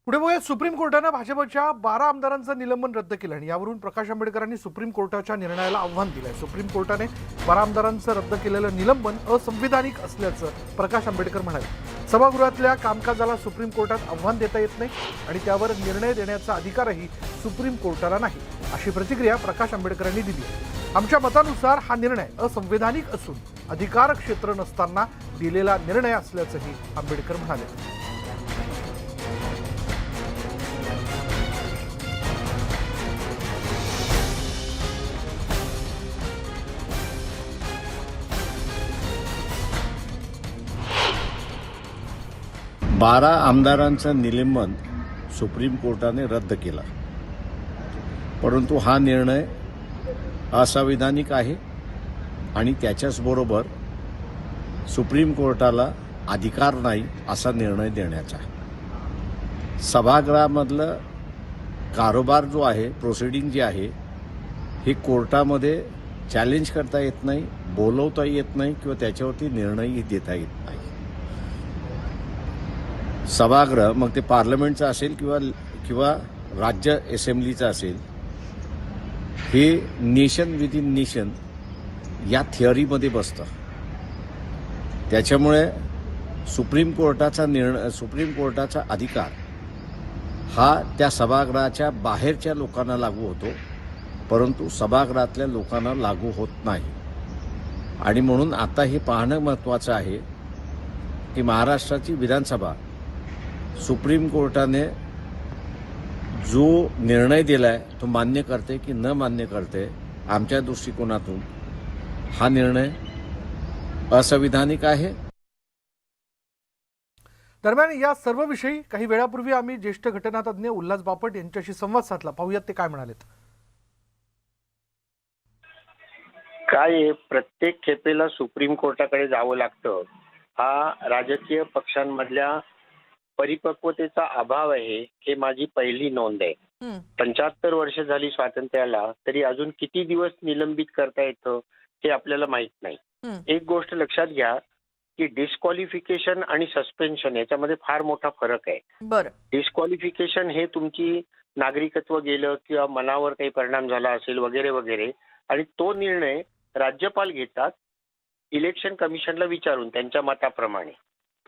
पुढे बघूया. सुप्रीम कोर्टानं भाजपच्या 12 आमदारांचं निलंबन रद्द केलं आणि यावरून प्रकाश आंबेडकरांनी सुप्रीम कोर्टाच्या निर्णयाला आव्हान दिलंय. सुप्रीम कोर्टाने 12 आमदारांचं रद्द केलेलं निलंबन असंविधानिक असल्याचं प्रकाश आंबेडकर म्हणाले. सभागृहातल्या कामकाजाला सुप्रीम कोर्टात आव्हान देता येत नाही आणि त्यावर निर्णय देण्याचा अधिकारही सुप्रीम कोर्टाला नाही, अशी प्रतिक्रिया प्रकाश आंबेडकरांनी दिली. आमच्या मतानुसार हा निर्णय असंविधानिक असून अधिकार क्षेत्र नसताना दिलेला निर्णय असल्याचंही आंबेडकर म्हणाले. 12 आमदारांचं निलंबन सुप्रीम कोर्टाने रद्द केला, परंतु हा निर्णय असंविधानिक आहे आणि त्याच्याचबरोबर सुप्रीम कोर्टाला अधिकार नाही असा निर्णय देण्याचा. सभागृहामधलं कारोबार जो आहे, प्रोसिडिंग जे आहे, हे कोर्टामध्ये चॅलेंज करता येत नाही, बोलवता येत नाही किंवा त्याच्यावरती निर्णयही देता येत नाही. सभागृह मग ते पार्लमेंटचं असेल किंवा राज्य असेंब्लीचं असेल, हे नेशन विद इन नेशन या थिअरीमध्ये बसतं. त्याच्यामुळे सुप्रीम कोर्टाचा अधिकार हा त्या सभागृहाच्या बाहेरच्या लोकांना लागू होतो, परंतु सभागृहातल्या लोकांना लागू होत नाही. आणि म्हणून आता हे पाहणं महत्त्वाचं आहे की महाराष्ट्राची विधानसभा सुप्रीम कोर्टाने जो निर्णय दिलाय तो मान्य करते की न मान्य करते. आमच्या दृष्टिकोनातून हा निर्णय असंविधानिक आहे. दरम्यान या सर्व विषयी काही वेळापूर्वी आम्ही ज्येष्ठ घटनातज्ञ उल्हास बापट यांच्याशी संवाद साधला. पाहूयात ते काय म्हणालेत. काय प्रत्येक खेपेला सुप्रीम कोर्टाकडे जावं लागतं, हा राजकीय पक्षांमधल्या परिपक्वतेचा अभाव आहे, हे माझी पहिली नोंद आहे. 75 वर्ष झाली स्वातंत्र्याला, तरी अजून किती दिवस निलंबित करता येतं हे आपल्याला माहित नाही. एक गोष्ट लक्षात घ्या की डिस्क्वालिफिकेशन आणि सस्पेन्शन याच्यामध्ये फार मोठा फरक आहे. डिस्क्वालिफिकेशन हे तुमची नागरिकत्व गेलं किंवा मनावर काही परिणाम झाला असेल वगैरे वगैरे, आणि तो निर्णय राज्यपाल घेतात इलेक्शन कमिशनला विचारून त्यांच्या मताप्रमाणे.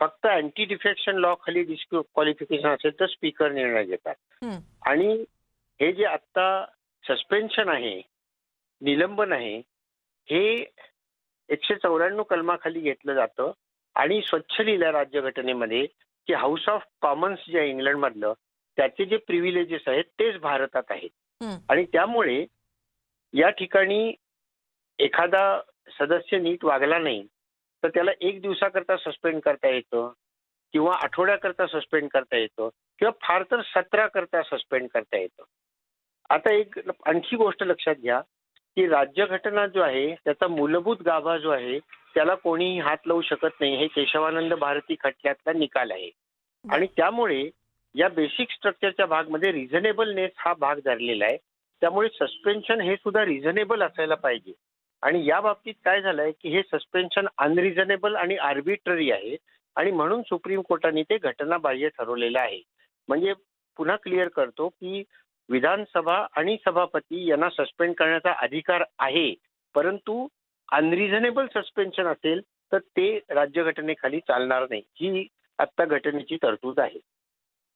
फक्त अँटी डिफेक्शन लॉ खाली डिस्क्वालिफिकेशन असेल तर स्पीकर निर्णय घेतात. आणि हे जे आता सस्पेन्शन आहे, निलंबन आहे, हे 194 कलमाखाली घेतलं जातं आणि स्वच्छ लिहिलं राज्यघटनेमध्ये की हाऊस ऑफ कॉमन्स जे आहे इंग्लंडमधलं, त्याचे जे प्रिव्हिलेजेस आहेत तेच भारतात आहेत. आणि त्यामुळे या ठिकाणी एखादा सदस्य नीट वागला नाही तर त्याला 1 दिवसाकरता सस्पेंड करता येतं किंवा आठवड्याकरता सस्पेंड करता येतं किंवा फार तर 17 करता सस्पेंड करता येतं. आता एक आणखी गोष्ट लक्षात घ्या की राज्यघटना जो आहे त्याचा मूलभूत गाभा जो आहे त्याला कोणीही हात लावू शकत नाही, हे केशवानंद भारती खटल्यातला निकाल आहे. आणि त्यामुळे या बेसिक स्ट्रक्चरच्या भागमध्ये रिझनेबलनेस हा भाग धरलेला आहे. त्यामुळे सस्पेन्शन हे सुद्धा रिझनेबल असायला पाहिजे. आणि या बाबतीत काय झालंय की हे सस्पेन्शन अनरिझनेबल आणि आर्बिट्ररी आहे आणि म्हणून सुप्रीम कोर्टाने ते घटनाबाह्य ठरवलेलं आहे. म्हणजे पुन्हा क्लिअर करतो की विधानसभा आणि सभापती यांना सस्पेंड करण्याचा अधिकार आहे, परंतु अनरिझनेबल सस्पेन्शन असेल तर ते राज्यघटनेखाली चालणार नाही, ही आत्ता घटनेची तरतूद आहे.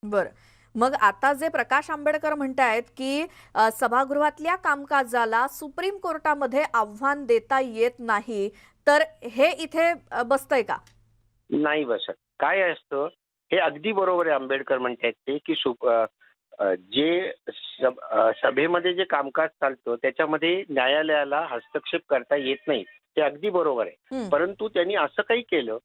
बरं, मग आता जे प्रकाश आंबेडकर म्हणतायत की सभागृहातल्या कामकाजाला सुप्रीम कोर्टामध्ये आव्हान देता येत नाही, तर हे इथे बसतंय का? नाही बसत. काय असतं, हे अगदी बरोबर आहे आंबेडकर म्हणतात ते की जे सभेमध्ये जे कामकाज चालतं त्याच्यामध्ये न्यायालयाला हस्तक्षेप करता येत नाही, ते अगदी बरोबर आहे. परंतु त्यांनी असं काही केलं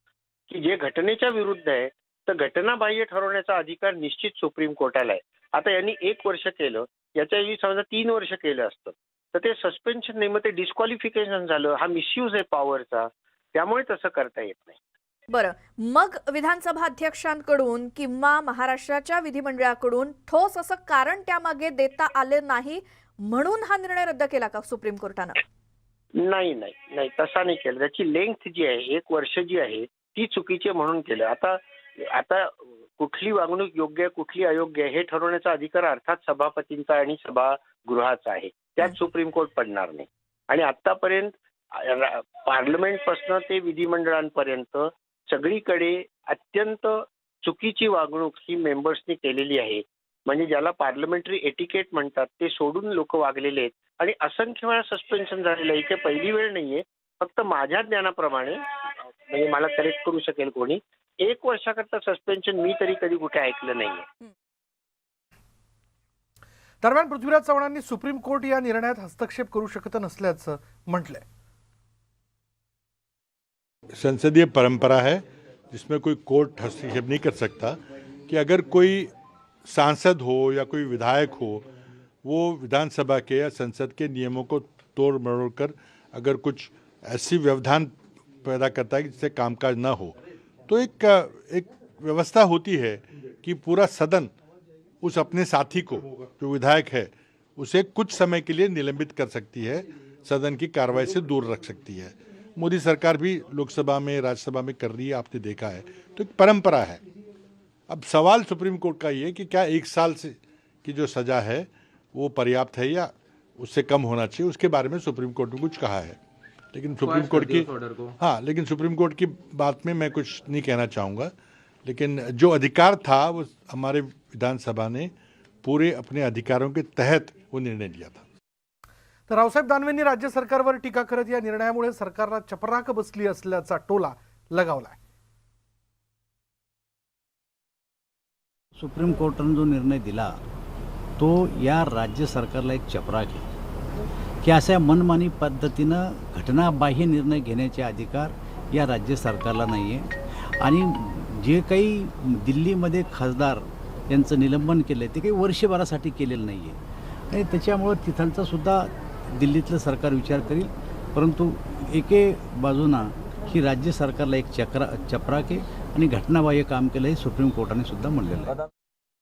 की जे घटनेच्या विरुद्ध आहे, तर घटनाबाह्य ठरवण्याचा अधिकार निश्चित सुप्रीम कोर्टाला आहे. आता यांनी 1 वर्ष केलं, याच्याऐवजी समजा 3 वर्ष केलं असतं तर ते सस्पेन्शन नाही, मग ते डिस्क्वालिफिकेशन झालं. हा मिसयूज आहे पॉवरचा, त्यामुळे तसं करता येत नाही. बरं, मग विधानसभा अध्यक्षांकडून किंवा महाराष्ट्राच्या विधिमंडळाकडून ठोस असं कारण त्यामागे देता आले नाही म्हणून हा निर्णय रद्द केला का सुप्रीम कोर्टानं? नाही नाही नाही, तसा नाही केलं. त्याची लेंथ जी आहे 1 वर्ष जी आहे ती चुकीची म्हणून केलं. आता आता कुठली वागणूक योग्य आहे कुठली अयोग्य आहे हे ठरवण्याचा अधिकार अर्थात सभापतींचा आणि सभागृहाचा आहे. त्यात सुप्रीम कोर्ट पडणार नाही. आणि आतापर्यंत पार्लमेंटपासून ते विधिमंडळांपर्यंत सगळीकडे अत्यंत चुकीची वागणूक ही मेंबर्सनी केलेली आहे. म्हणजे ज्याला पार्लमेंटरी एटिकेट म्हणतात ते सोडून लोक वागलेले आहेत आणि असंख्य वेळा सस्पेन्शन झालेलं आहे. इथे पहिली वेळ नाहीये. फक्त माझ्या ज्ञानाप्रमाणे म्हणजे मला करेक्ट करू शकेल कोणी 1 वर्षाकरता सस्पेन्शन मी तरी कधी कुठे ऐकलं नाहीये. दरम्यान पृथ्वीराज चव्हाणांनी सुप्रीम कोर्ट या निर्णयात हस्तक्षेप करू शकत नसल्याचं म्हटलंय. संसदीय परंपरा है जिसमें कोई कोर्ट हस्तक्षेप नहीं कर सकता कि अगर कोई सांसद हो या कोई विधायक हो वो विधानसभा के या संसद के नियमों को तोड़ मरोड़ कर अगर कुछ ऐसी व्यवधान पैदा करता है कि जिससे कामकाज ना हो तो एक व्यवस्था होती है कि पूरा सदन उस अपने साथी को जो विधायक है उसे कुछ समय के लिए निलंबित कर सकती है, सदन की कार्रवाई से दूर रख सकती है. मोदी सरकार भी लोकसभा में राज्यसभा में कर रही है, आपने देखा है. तो एक परंपरा है. अब सवाल सुप्रीम कोर्ट का ये कि क्या 1 साल से की जो सज़ा है वो पर्याप्त है या उससे कम होना चाहिए, उसके बारे में सुप्रीम कोर्ट ने कुछ कहा है. लेकिन सुप्रीम कोर्ट की लेकिन सुप्रीम कोर्ट की बात में मैं कुछ नहीं कहना चाहूँगा. लेकिन जो अधिकार था वो हमारे विधानसभा ने पूरे अपने अधिकारों के तहत वो निर्णय लिया था. तर रावसाहेब दानवेंनी राज्य सरकारवर टीका करत या निर्णयामुळे सरकारला चपराक बसली असल्याचा टोला लगावलाय. सुप्रीम कोर्टाने जो निर्णय दिला तो या राज्य सरकारला एक चपराक आहे की अशा मनमानी पद्धतीनं घटनाबाह्य निर्णय घेण्याचे अधिकार या राज्य सरकारला नाही आहे. आणि जे काही दिल्लीमध्ये खासदार यांचं निलंबन केलं आहे ते काही वर्षभरासाठी केलेलं नाही आहे आणि त्याच्यामुळं तिथलचा सुद्धा दिल्लीतलं सरकार विचार करील. परंतु एके बाजूनं ही राज्य सरकारला एक चपराक आहे आणि घटनाबाह्य काम केलं हे सुप्रीम कोर्टाने सुद्धा म्हणलेलं आहे.